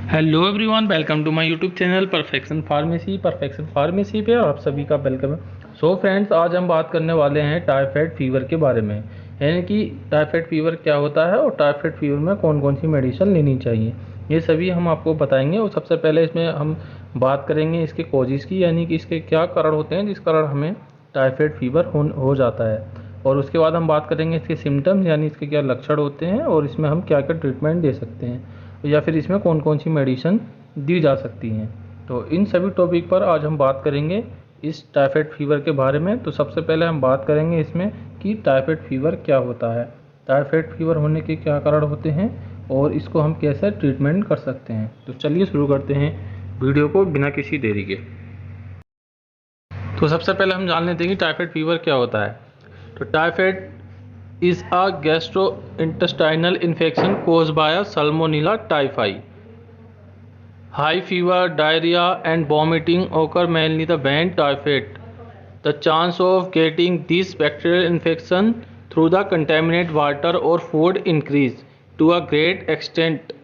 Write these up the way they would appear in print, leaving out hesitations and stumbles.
Hello everyone, welcome to my YouTube channel Perfection Pharmacy पे आप सभी का वेलकम है। सो फ्रेंड्स, आज हम बात करने वाले हैं टाइफाइड फीवर के बारे में, यानी कि टाइफाइड फीवर क्या होता है और टाइफाइड फीवर में कौन कौन सी मेडिसिन लेनी चाहिए, ये सभी हम आपको बताएंगे। और सबसे पहले इसमें हम बात करेंगे इसके कॉजेज़ की, यानी कि इसके क्या कारण होते हैं जिस कारण हमें टाइफाइड फीवर हो जाता है। और उसके बाद हम बात करेंगे इसके सिम्टम्स, यानी इसके क्या लक्षण होते हैं और इसमें हम क्या क्या ट्रीटमेंट दे सकते हैं या फिर इसमें कौन कौन सी मेडिसिन दी जा सकती हैं। तो इन सभी टॉपिक पर आज हम बात करेंगे इस टाइफाइड फीवर के बारे में। तो सबसे पहले हम बात करेंगे इसमें कि टाइफाइड फीवर क्या होता है, टाइफाइड फीवर होने के क्या कारण होते हैं और इसको हम कैसे ट्रीटमेंट कर सकते हैं। तो चलिए शुरू करते हैं वीडियो को बिना किसी देरी के। तो सबसे पहले हम जान लेते हैं कि टाइफाइड फीवर क्या होता है। तो typhoid is a gastrointestinal infection caused by a Salmonella typhi. High fever, diarrhea, and vomiting occur mainly when typhoid. The chance of getting this bacterial infection through the contaminated water or food increase to a great extent.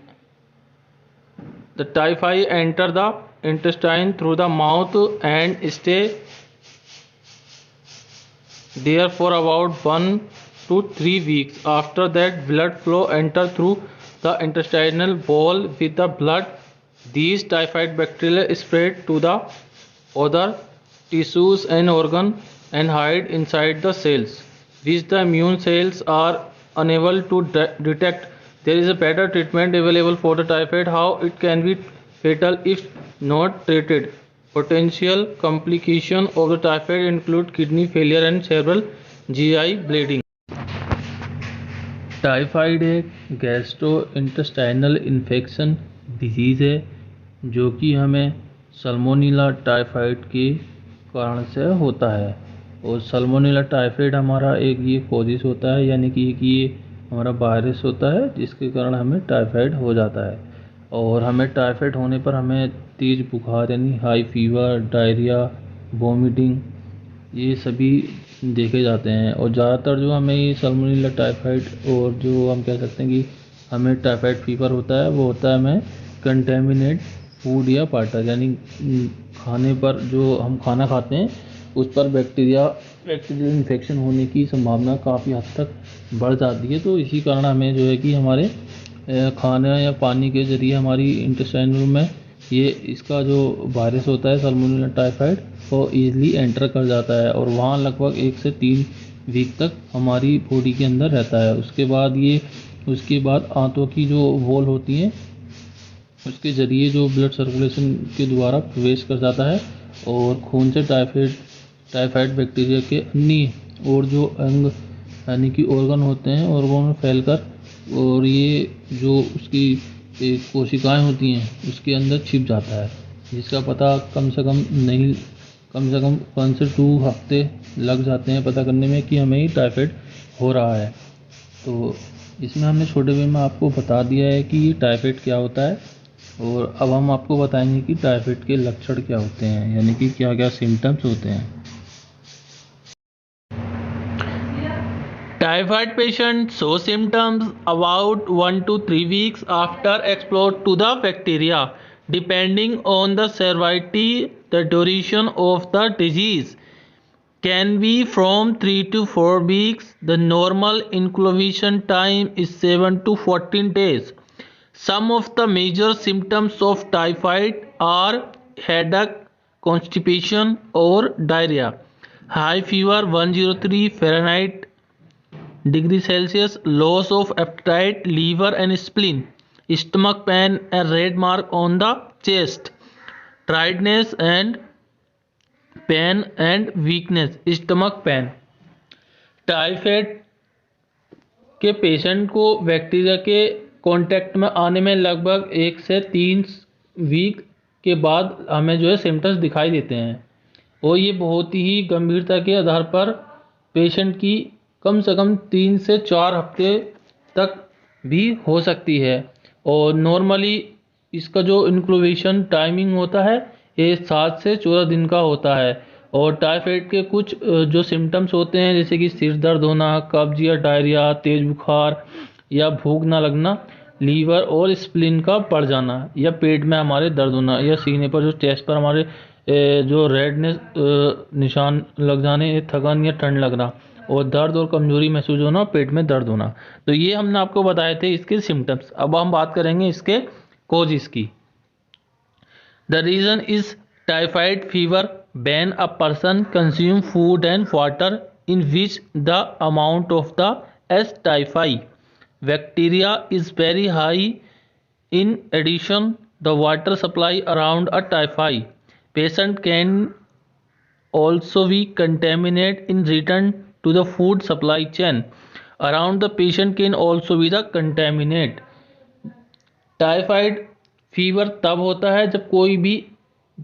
The typhi enter the intestine through the mouth and stay there for about 1 to 3 weeks. After that, blood flow enters through the intestinal wall with the blood. These typhoid bacteria spread to the other tissues and organs and hide inside the cells, which the immune cells are unable to detect. There is a better treatment available for the typhoid. How it can be fatal if not treated. Potential complications of the typhoid include kidney failure and several GI bleeding. Typhoid एक gastrointestinal infection disease है जो कि हमें Salmonella typhoid के कारण से होता है। और सल्मोनेला टाइफाइड हमारा एक ये कॉजेस होता है, यानी कि एक ये हमारा वायरस होता है जिसके कारण हमें टाइफाइड हो जाता है। और हमें टाइफाइड होने पर हमें तेज़ बुखार यानी हाई फीवर, डायरिया, वोमिटिंग, ये सभी देखे जाते हैं। और ज़्यादातर जो हमें ये सल्मोनेला टाइफाइड और जो हम कह सकते हैं कि हमें टाइफाइड फीवर होता है, वो होता है हमें कंटेमिनेट फूड या वाटर, यानी खाने पर जो हम खाना खाते हैं उस पर बैक्टीरियल इन्फेक्शन होने की संभावना काफ़ी हद तक बढ़ जाती है। तो इसी कारण हमें जो है कि हमारे खाना या पानी के ज़रिए हमारी इंटेस्टाइन में ये इसका जो वायरस होता है सल्मोनेला टाइफाइड वो ईज़िली एंटर कर जाता है और वहाँ लगभग 1 से 3 वीक तक हमारी बॉडी के अंदर रहता है। उसके बाद आंतों की जो वॉल होती हैं उसके ज़रिए जो ब्लड सर्कुलेशन के द्वारा प्रवेश कर जाता है और खून से टाइफाइड बैक्टीरिया के अन्य और जो अंग यानी कि ऑर्गन होते हैं ऑर्गन में फैलकर और ये जो उसकी कोशिकाएं होती हैं उसके अंदर छिप जाता है, जिसका पता कम से कम 1 से 2 हफ्ते लग जाते हैं पता करने में कि हमें टाइफाइड हो रहा है। तो इसमें हमने छोटे वे में आपको बता दिया है कि ये टाइफाइड क्या होता है। और अब हम आपको बताएंगे कि टाइफाइड के लक्षण क्या होते हैं, यानी कि क्या क्या सिम्टम्स होते हैं। Typhoid patients show symptoms about 1 to 3 weeks after exposure to the bacteria. Depending on the severity, the duration of the disease can be from 3 to 4 weeks. The normal incubation time is 7 to 14 days. Some of the major symptoms of typhoid are headache, constipation, or diarrhea. High fever 103 Fahrenheit degree Celsius, loss of appetite, liver and spleen, stomach pain, a red mark on the chest, tiredness and pain and weakness, stomach pain. Typhoid के patient को bacteria के contact में आने में लगभग 1 से 3 week के बाद हमें जो है सिम्टम्स दिखाई देते हैं और ये बहुत ही गंभीरता के आधार पर पेशेंट की कम से कम 3 से 4 हफ्ते तक भी हो सकती है। और नॉर्मली इसका जो इंक्यूबेशन टाइमिंग होता है ये 7 से 14 दिन का होता है। और टाइफाइड के कुछ जो सिम्टम्स होते हैं जैसे कि सिर दर्द होना, कब्ज या डायरिया, तेज बुखार या भूख ना लगना, लीवर और स्प्लीन का बढ़ जाना, या पेट में हमारे दर्द होना, या सीने पर जो चेस्ट पर हमारे जो रेडनेस निशान लग जाने, थकान या ठंड लगना, और दर्द और कमजोरी महसूस होना, पेट में दर्द होना। तो ये हमने आपको बताए थे इसके सिम्टम्स। अब हम बात करेंगे इसके कॉजेस की। The reason is typhoid fever when a person consume food and water in which the amount of the S. typhi bacteria is very high. In addition, the water supply around a typhi patient can also be contaminated in return to the food supply chain around the patient can also be the contaminate। Typhoid fever तब होता है जब कोई भी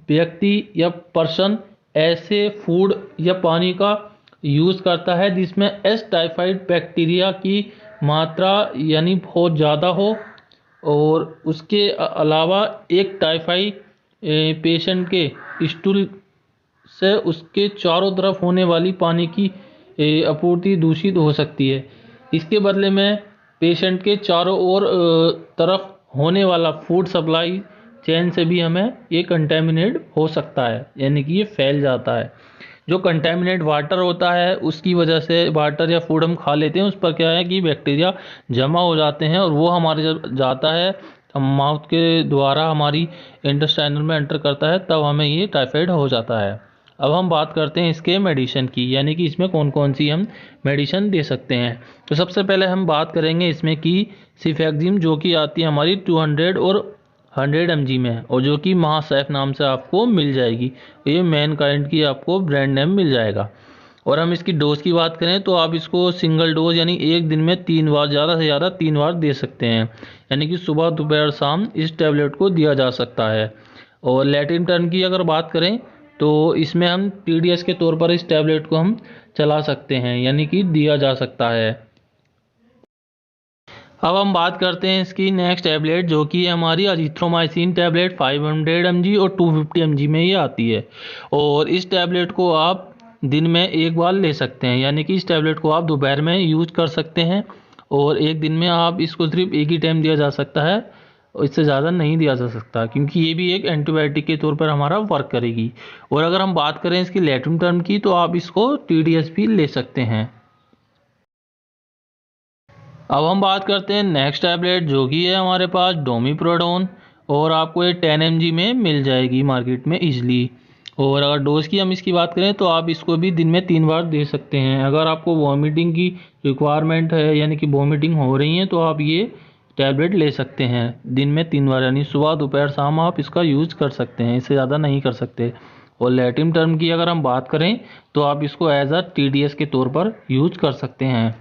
व्यक्ति या person ऐसे food या पानी का यूज़ करता है जिसमें एस टाइफाइड बैक्टीरिया की मात्रा यानी बहुत ज़्यादा हो, और उसके अलावा एक टाइफाइड पेशेंट के स्टूल से उसके चारों तरफ होने वाली पानी की आपूर्ति दूषित हो सकती है। इसके बदले में पेशेंट के चारों ओर तरफ होने वाला फूड सप्लाई चेन से भी हमें ये कंटेमिनेट हो सकता है, यानी कि ये फैल जाता है। जो कंटेमिनेट वाटर होता है उसकी वजह से वाटर या फूड हम खा लेते हैं, उस पर क्या है कि बैक्टीरिया जमा हो जाते हैं, और वो हमारे जब जाता है हम माउथ के द्वारा हमारी इंटेस्टाइनल में एंटर करता है, तब हमें ये टाइफाइड हो जाता है। अब हम बात करते हैं इसके मेडिसिन की, यानी कि इसमें कौन कौन सी हम मेडिसिन दे सकते हैं। तो सबसे पहले हम बात करेंगे इसमें की सिफेक्जिम, जो कि आती है हमारी 200 और 100 mg में, और जो कि महासैफ नाम से आपको मिल जाएगी। ये मैनकाइंड की आपको ब्रांड नेम मिल जाएगा। और हम इसकी डोज की बात करें तो आप इसको सिंगल डोज यानी एक दिन में 3 बार, ज़्यादा से ज़्यादा 3 बार दे सकते हैं, यानी कि सुबह दोपहर शाम इस टैबलेट को दिया जा सकता है। और लैटिन टर्न की अगर बात करें तो इसमें हम TDS के तौर पर इस टैबलेट को हम चला सकते हैं, यानी कि दिया जा सकता है। अब हम बात करते हैं इसकी नेक्स्ट टैबलेट, जो कि हमारी अजिथ्रोमाइसिन टैबलेट 500 mg और 250 mg में ये आती है। और इस टैबलेट को आप दिन में एक बार ले सकते हैं, यानी कि इस टैबलेट को आप दोपहर में यूज कर सकते हैं, और एक दिन में आप इसको सिर्फ एक ही टाइम दिया जा सकता है, इससे ज़्यादा नहीं दिया जा सकता, क्योंकि ये भी एक एंटीबायोटिक के तौर पर हमारा वर्क करेगी। और अगर हम बात करें इसकी लैटिन टर्म की तो आप इसको TDS भी ले सकते हैं। अब हम बात करते हैं नेक्स्ट टैबलेट, जो कि है हमारे पास डोमिप्रोडोन, और आपको ये 10 mg में मिल जाएगी मार्केट में ईजिली। और अगर डोज की हम इसकी बात करें तो आप इसको भी दिन में 3 बार दे सकते हैं। अगर आपको वॉमिटिंग की रिक्वायरमेंट है, यानी कि वॉमिटिंग हो रही है, तो आप ये टैबलेट ले सकते हैं दिन में 3 बार, यानी सुबह दोपहर शाम आप इसका यूज कर सकते हैं, इससे ज़्यादा नहीं कर सकते। और लैटिन टर्म की अगर हम बात करें तो आप इसको एज अ TDS के तौर पर यूज कर सकते हैं।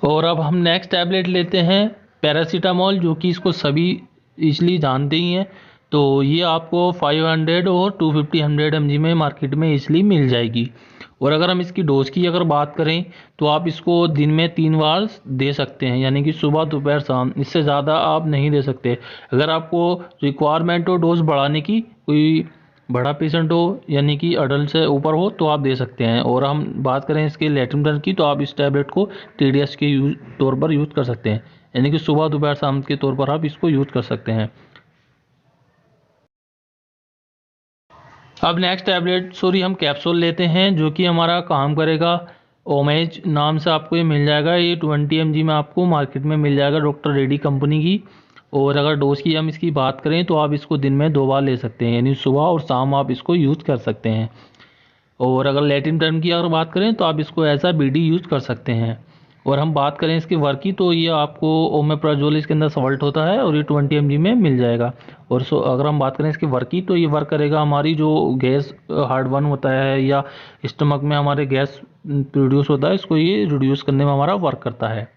और अब हम नेक्स्ट टैबलेट लेते हैं पैरासीटामोल, जो कि इसको सभी इजली जानते ही हैं। तो ये आपको 500 और 250 100 mg में मार्केट में इजली मिल जाएगी। और अगर हम इसकी डोज की अगर बात करें तो आप इसको दिन में 3 बार दे सकते हैं, यानी कि सुबह दोपहर शाम, इससे ज़्यादा आप नहीं दे सकते। अगर आपको रिक्वायरमेंट हो डोज बढ़ाने की, कोई बड़ा पेशेंट हो यानी कि अडल्ट से ऊपर हो, तो आप दे सकते हैं। और हम बात करें इसके लैटिन की, तो आप इस टैबलेट को TDS के तौर पर यूज़ कर सकते हैं, यानी कि सुबह दोपहर शाम के तौर पर आप इसको यूज़ कर सकते हैं। अब नेक्स्ट टैबलेट हम कैप्सूल लेते हैं, जो कि हमारा काम करेगा। ओमेज नाम से आपको ये मिल जाएगा, ये 20 mg में आपको मार्केट में मिल जाएगा डॉक्टर रेड्डी कंपनी की। और अगर डोज की हम इसकी बात करें तो आप इसको दिन में 2 बार ले सकते हैं, यानी सुबह और शाम आप इसको यूज़ कर सकते हैं। और अगर लैटिन टर्म की अगर बात करें तो आप इसको एज अ BD यूज़ कर सकते हैं। और हम बात करें इसके वर्क की, तो ये आपको ओमेप्राजोल इसके अंदर सॉल्ट होता है, और ये 20 mg में मिल जाएगा। और अगर हम बात करें इसकी वर्क की, तो ये वर्क करेगा हमारी जो गैस हार्ट बर्न होता है या स्टमक में हमारे गैस प्रोड्यूस होता है, इसको ये रिड्यूस करने में हमारा वर्क करता है।